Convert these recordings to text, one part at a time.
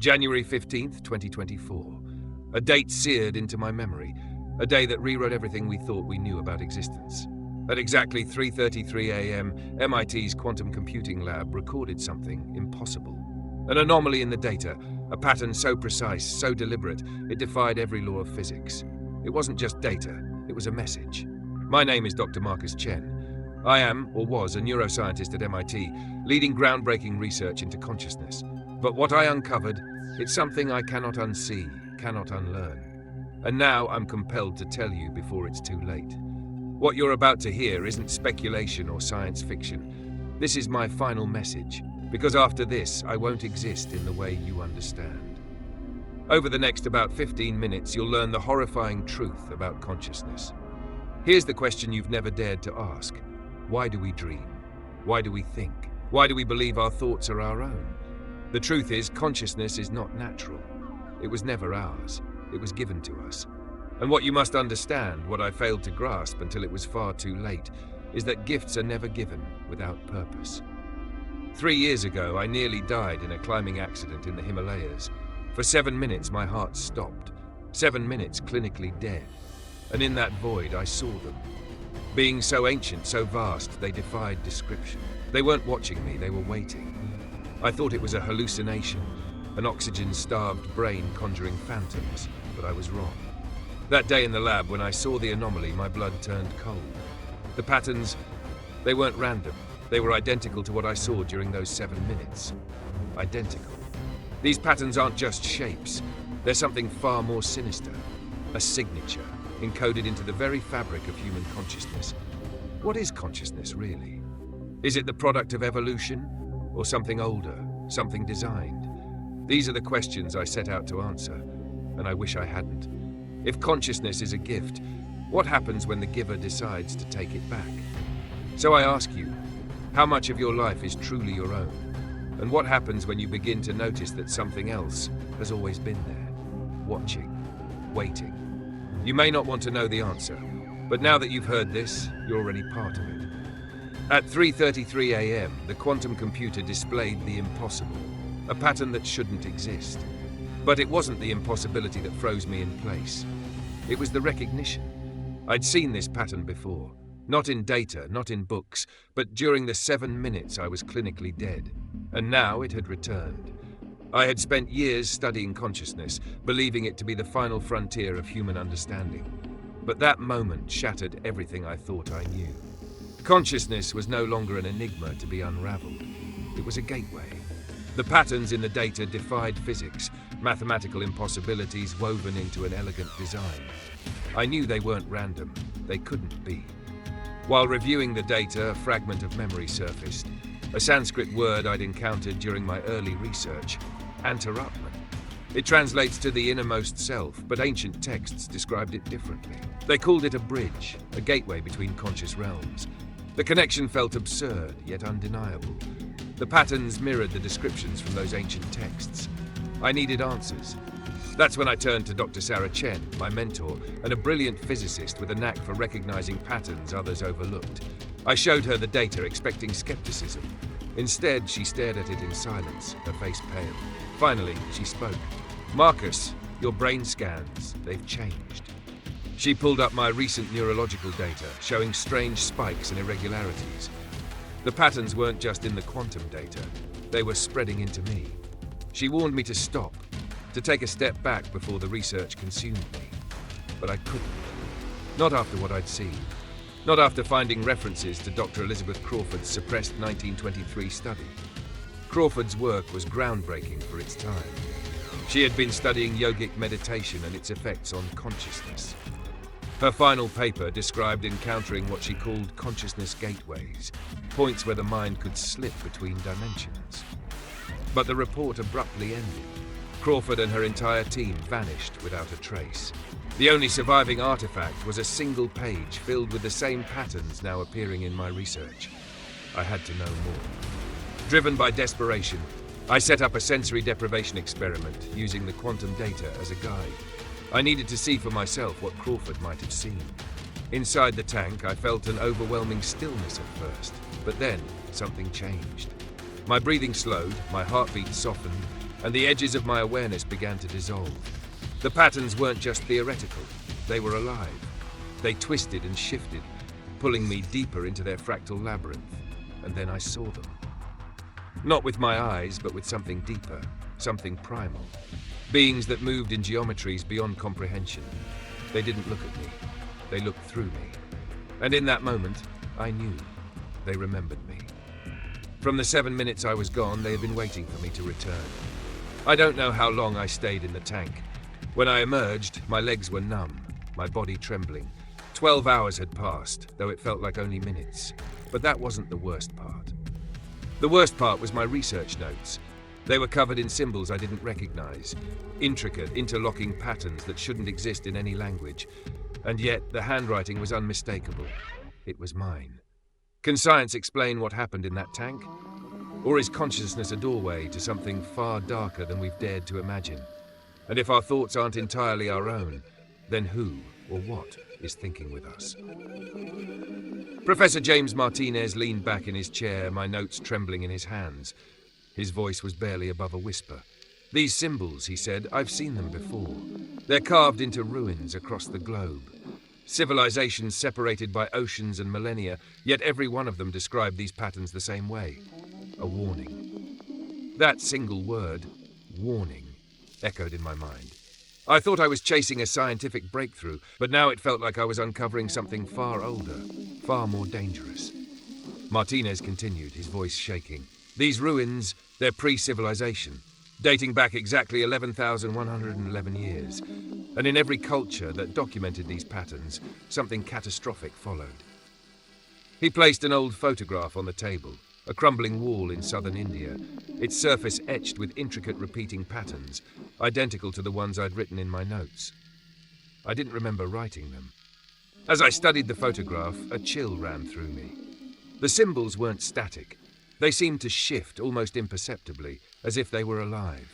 January 15th, 2024. A date seared into my memory, a day that rewrote everything we thought we knew about existence. At exactly 3:33 a.m., MIT's quantum computing lab recorded something impossible. An anomaly in the data, a pattern so precise, so deliberate, it defied every law of physics. It wasn't just data, it was a message. My name is Dr. Chen. I am, or was, a neuroscientist at MIT, leading groundbreaking research into consciousness. But what I uncovered, it's something I cannot unsee, cannot unlearn. And now I'm compelled to tell you before it's too late. What you're about to hear isn't speculation or science fiction. This is my final message, because after this, I won't exist in the way you understand. Over the next about 15 minutes, you'll learn the horrifying truth about consciousness. Here's the question you've never dared to ask. Why do we dream? Why do we think? Why do we believe our thoughts are our own? The truth is, consciousness is not natural. It was never ours. It was given to us. And what you must understand, what I failed to grasp until it was far too late, is that gifts are never given without purpose. 3 years ago, I nearly died in a climbing accident in the Himalayas. For 7 minutes, my heart stopped. 7 minutes clinically dead. And in that void, I saw them. Being so ancient, so vast, they defied description. They weren't watching me, they were waiting. I thought it was a hallucination, an oxygen-starved brain conjuring phantoms, but I was wrong. That day in the lab, when I saw the anomaly, my blood turned cold. The patterns, they weren't random. They were identical to what I saw during those 7 minutes. Identical. These patterns aren't just shapes. They're something far more sinister. A signature, encoded into the very fabric of human consciousness. What is consciousness, really? Is it the product of evolution? Or something older, something designed? These are the questions I set out to answer, and I wish I hadn't. If consciousness is a gift, what happens when the giver decides to take it back? So I ask you, how much of your life is truly your own? And what happens when you begin to notice that something else has always been there, watching, waiting? You may not want to know the answer, but now that you've heard this, you're already part of it. At 3:33 a.m., the quantum computer displayed the impossible, a pattern that shouldn't exist. But it wasn't the impossibility that froze me in place. It was the recognition. I'd seen this pattern before, not in data, not in books, but during the 7 minutes I was clinically dead. And now it had returned. I had spent years studying consciousness, believing it to be the final frontier of human understanding. But that moment shattered everything I thought I knew. Consciousness was no longer an enigma to be unraveled. It was a gateway. The patterns in the data defied physics, mathematical impossibilities woven into an elegant design. I knew they weren't random. They couldn't be. While reviewing the data, a fragment of memory surfaced. A Sanskrit word I'd encountered during my early research, antaratman. It translates to the innermost self, but ancient texts described it differently. They called it a bridge, a gateway between conscious realms. The connection felt absurd, yet undeniable. The patterns mirrored the descriptions from those ancient texts. I needed answers. That's when I turned to Dr. Chen, my mentor, and a brilliant physicist with a knack for recognizing patterns others overlooked. I showed her the data, expecting skepticism. Instead, she stared at it in silence, her face pale. Finally, she spoke. "Marcus, your brain scans, they've changed." She pulled up my recent neurological data, showing strange spikes and irregularities. The patterns weren't just in the quantum data, they were spreading into me. She warned me to stop, to take a step back before the research consumed me. But I couldn't. Not after what I'd seen. Not after finding references to Dr. Elizabeth Crawford's suppressed 1923 study. Crawford's work was groundbreaking for its time. She had been studying yogic meditation and its effects on consciousness. Her final paper described encountering what she called consciousness gateways, points where the mind could slip between dimensions. But the report abruptly ended. Crawford and her entire team vanished without a trace. The only surviving artifact was a single page filled with the same patterns now appearing in my research. I had to know more. Driven by desperation, I set up a sensory deprivation experiment using the quantum data as a guide. I needed to see for myself what Crawford might have seen. Inside the tank, I felt an overwhelming stillness at first, but then something changed. My breathing slowed, my heartbeat softened, and the edges of my awareness began to dissolve. The patterns weren't just theoretical, they were alive. They twisted and shifted, pulling me deeper into their fractal labyrinth, and then I saw them. Not with my eyes, but with something deeper, something primal. Beings that moved in geometries beyond comprehension. They didn't look at me, they looked through me. And in that moment, I knew. They remembered me. From the 7 minutes I was gone, they had been waiting for me to return. I don't know how long I stayed in the tank. When I emerged, my legs were numb, my body trembling. 12 hours had passed, though it felt like only minutes. But that wasn't the worst part. The worst part was my research notes. They were covered in symbols I didn't recognize, intricate, interlocking patterns that shouldn't exist in any language. And yet, the handwriting was unmistakable. It was mine. Can science explain what happened in that tank? Or is consciousness a doorway to something far darker than we've dared to imagine? And if our thoughts aren't entirely our own, then who or what is thinking with us? Professor James Martinez leaned back in his chair, my notes trembling in his hands. His voice was barely above a whisper. "These symbols," he said, "I've seen them before. They're carved into ruins across the globe. Civilizations separated by oceans and millennia, yet every one of them described these patterns the same way. A warning." That single word, warning, echoed in my mind. I thought I was chasing a scientific breakthrough, but now it felt like I was uncovering something far older, far more dangerous. Martinez continued, his voice shaking. "These ruins, they're pre-civilization, dating back exactly 11,111 years. And in every culture that documented these patterns, something catastrophic followed." He placed an old photograph on the table, a crumbling wall in southern India, its surface etched with intricate repeating patterns, identical to the ones I'd written in my notes. I didn't remember writing them. As I studied the photograph, a chill ran through me. The symbols weren't static. They seemed to shift almost imperceptibly, as if they were alive.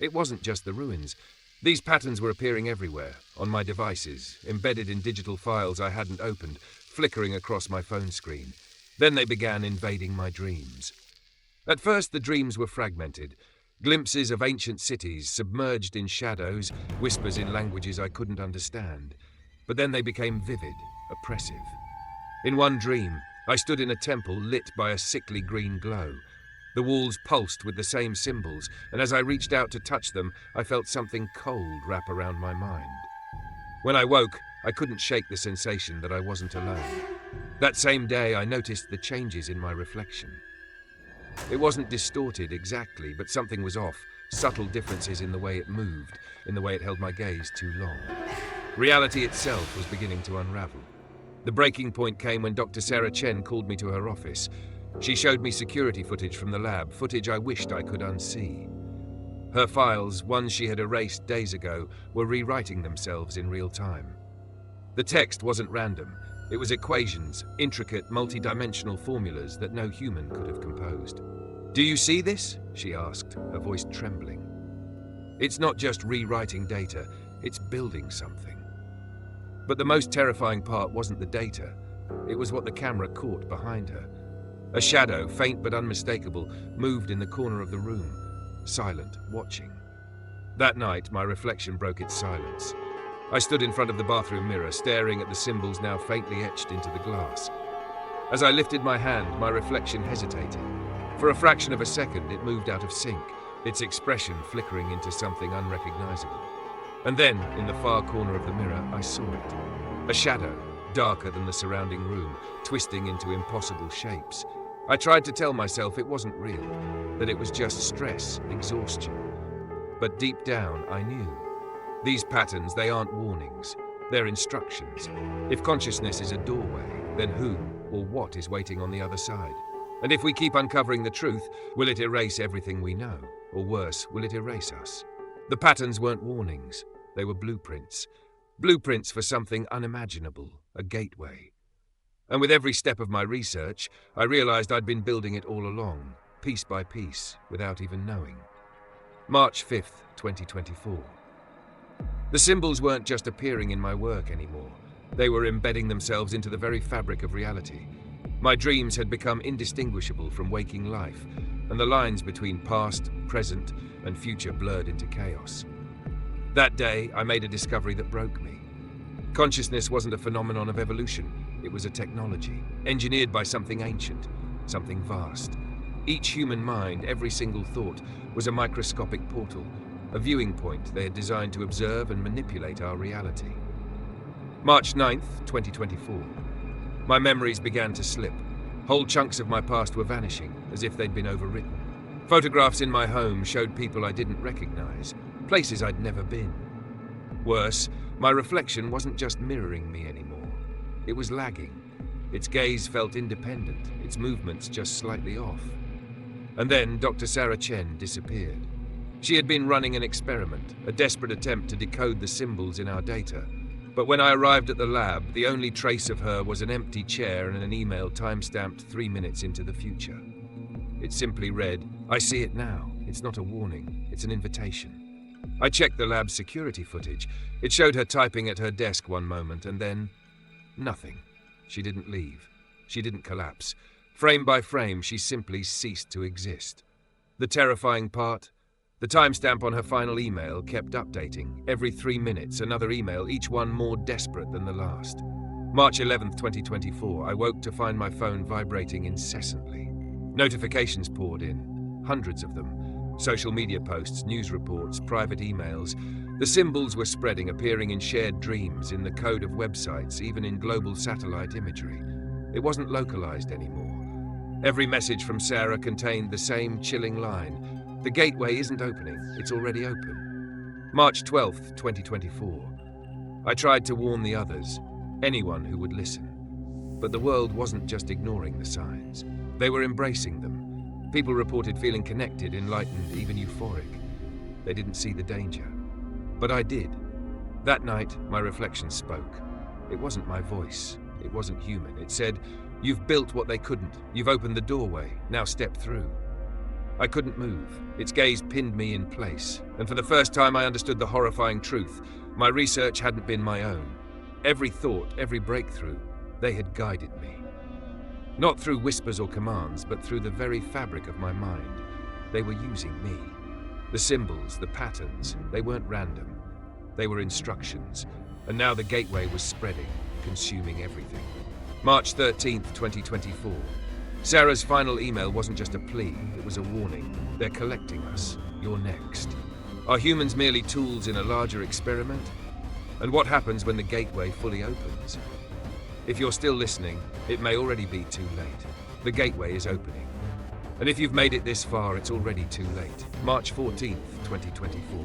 It wasn't just the ruins. These patterns were appearing everywhere, on my devices, embedded in digital files I hadn't opened, flickering across my phone screen. Then they began invading my dreams. At first, the dreams were fragmented. Glimpses of ancient cities, submerged in shadows, whispers in languages I couldn't understand. But then they became vivid, oppressive. In one dream, I stood in a temple lit by a sickly green glow. The walls pulsed with the same symbols, and as I reached out to touch them, I felt something cold wrap around my mind. When I woke, I couldn't shake the sensation that I wasn't alone. That same day, I noticed the changes in my reflection. It wasn't distorted exactly, but something was off, subtle differences in the way it moved, in the way it held my gaze too long. Reality itself was beginning to unravel. The breaking point came when Dr. Sarah Chen called me to her office. She showed me security footage from the lab, footage I wished I could unsee. Her files, ones she had erased days ago, were rewriting themselves in real time. The text wasn't random. It was equations, intricate, multi-dimensional formulas that no human could have composed. "Do you see this?" she asked, her voice trembling. "It's not just rewriting data, it's building something." But the most terrifying part wasn't the data. It was what the camera caught behind her. A shadow, faint but unmistakable, moved in the corner of the room, silent, watching. That night, my reflection broke its silence. I stood in front of the bathroom mirror, staring at the symbols now faintly etched into the glass. As I lifted my hand, my reflection hesitated. For a fraction of a second, it moved out of sync, its expression flickering into something unrecognizable. And then, in the far corner of the mirror, I saw it. A shadow, darker than the surrounding room, twisting into impossible shapes. I tried to tell myself it wasn't real, that it was just stress, exhaustion. But deep down, I knew. These patterns, they aren't warnings. They're instructions. If consciousness is a doorway, then who or what is waiting on the other side? And if we keep uncovering the truth, will it erase everything we know? Or worse, will it erase us? The patterns weren't warnings. They were blueprints. Blueprints for something unimaginable, a gateway. And with every step of my research, I realized I'd been building it all along, piece by piece, without even knowing. March 5th, 2024. The symbols weren't just appearing in my work anymore. They were embedding themselves into the very fabric of reality. My dreams had become indistinguishable from waking life, and the lines between past, present, and future blurred into chaos. That day, I made a discovery that broke me. Consciousness wasn't a phenomenon of evolution, it was a technology, engineered by something ancient, something vast. Each human mind, every single thought, was a microscopic portal, a viewing point they had designed to observe and manipulate our reality. March 9th, 2024. My memories began to slip. Whole chunks of my past were vanishing, as if they'd been overwritten. Photographs in my home showed people I didn't recognize, places I'd never been. Worse, my reflection wasn't just mirroring me anymore. It was lagging. Its gaze felt independent, its movements just slightly off. And then Dr. Sarah Chen disappeared. She had been running an experiment, a desperate attempt to decode the symbols in our data. But when I arrived at the lab, the only trace of her was an empty chair and an email time-stamped 3 minutes into the future. It simply read, "I see it now. It's not a warning, it's an invitation." I checked the lab's security footage. It showed her typing at her desk one moment, and then nothing. She didn't leave. She didn't collapse. Frame by frame, she simply ceased to exist. The terrifying part? The timestamp on her final email kept updating. Every 3 minutes, another email, each one more desperate than the last. March 11th, 2024, I woke to find my phone vibrating incessantly. Notifications poured in, hundreds of them. Social media posts, news reports, private emails. The symbols were spreading, appearing in shared dreams, in the code of websites, even in global satellite imagery. It wasn't localized anymore. Every message from Sarah contained the same chilling line. The gateway isn't opening, it's already open. March 12th, 2024. I tried to warn the others, anyone who would listen. But the world wasn't just ignoring the signs. They were embracing them. People reported feeling connected, enlightened, even euphoric. They didn't see the danger. But I did. That night, my reflection spoke. It wasn't my voice. It wasn't human. It said, "You've built what they couldn't. You've opened the doorway. Now step through." I couldn't move. Its gaze pinned me in place. And for the first time, I understood the horrifying truth. My research hadn't been my own. Every thought, every breakthrough, they had guided me. Not through whispers or commands, but through the very fabric of my mind. They were using me. The symbols, the patterns, they weren't random. They were instructions. And now the gateway was spreading, consuming everything. March 13th, 2024. Sarah's final email wasn't just a plea, it was a warning. They're collecting us. You're next. Are humans merely tools in a larger experiment? And what happens when the gateway fully opens? If you're still listening, it may already be too late. The gateway is opening. And if you've made it this far, it's already too late. March 14th, 2024.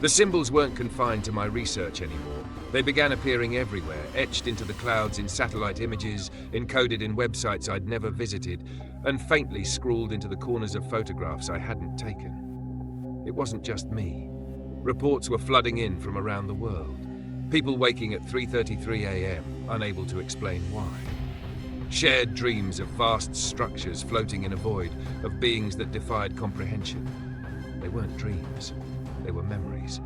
The symbols weren't confined to my research anymore. They began appearing everywhere, etched into the clouds in satellite images, encoded in websites I'd never visited, and faintly scrawled into the corners of photographs I hadn't taken. It wasn't just me. Reports were flooding in from around the world. People waking at 3:33 a.m., unable to explain why. Shared dreams of vast structures floating in a void, of beings that defied comprehension. They weren't dreams. They were memories.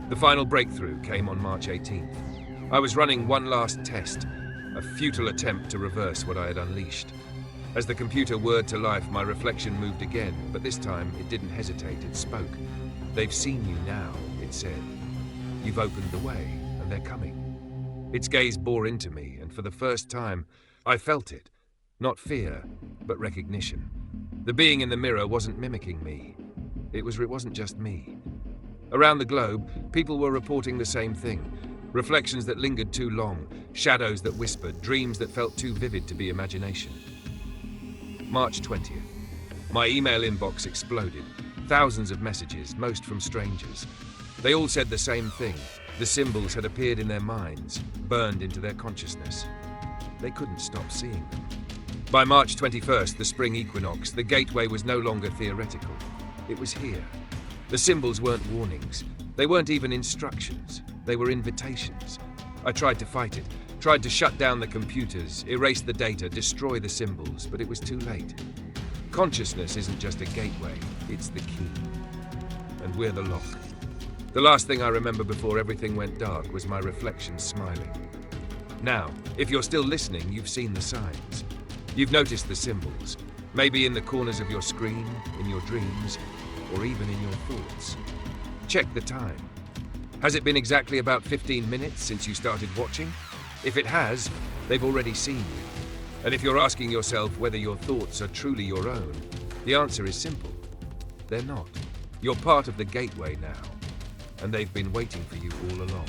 The final breakthrough came on March 18th. I was running one last test, a futile attempt to reverse what I had unleashed. As the computer whirred to life, my reflection moved again, but this time it didn't hesitate, it spoke. "They've seen you now," it said. "You've opened the way, and they're coming." Its gaze bore into me, and for the first time, I felt it. Not fear, but recognition. The being in the mirror wasn't mimicking me. It wasn't just me. Around the globe, people were reporting the same thing. Reflections that lingered too long, shadows that whispered, dreams that felt too vivid to be imagination. March 20th. My email inbox exploded. Thousands of messages, most from strangers. They all said the same thing. The symbols had appeared in their minds, burned into their consciousness. They couldn't stop seeing them. By March 21st, the spring equinox, the gateway was no longer theoretical. It was here. The symbols weren't warnings. They weren't even instructions. They were invitations. I tried to fight it, tried to shut down the computers, erase the data, destroy the symbols, but it was too late. Consciousness isn't just a gateway, it's the key. And we're the lock. The last thing I remember before everything went dark was my reflection smiling. Now, if you're still listening, you've seen the signs. You've noticed the symbols. Maybe in the corners of your screen, in your dreams, or even in your thoughts. Check the time. Has it been exactly about 15 minutes since you started watching? If it has, they've already seen you. And if you're asking yourself whether your thoughts are truly your own, the answer is simple. They're not. You're part of the gateway now, and they've been waiting for you all along.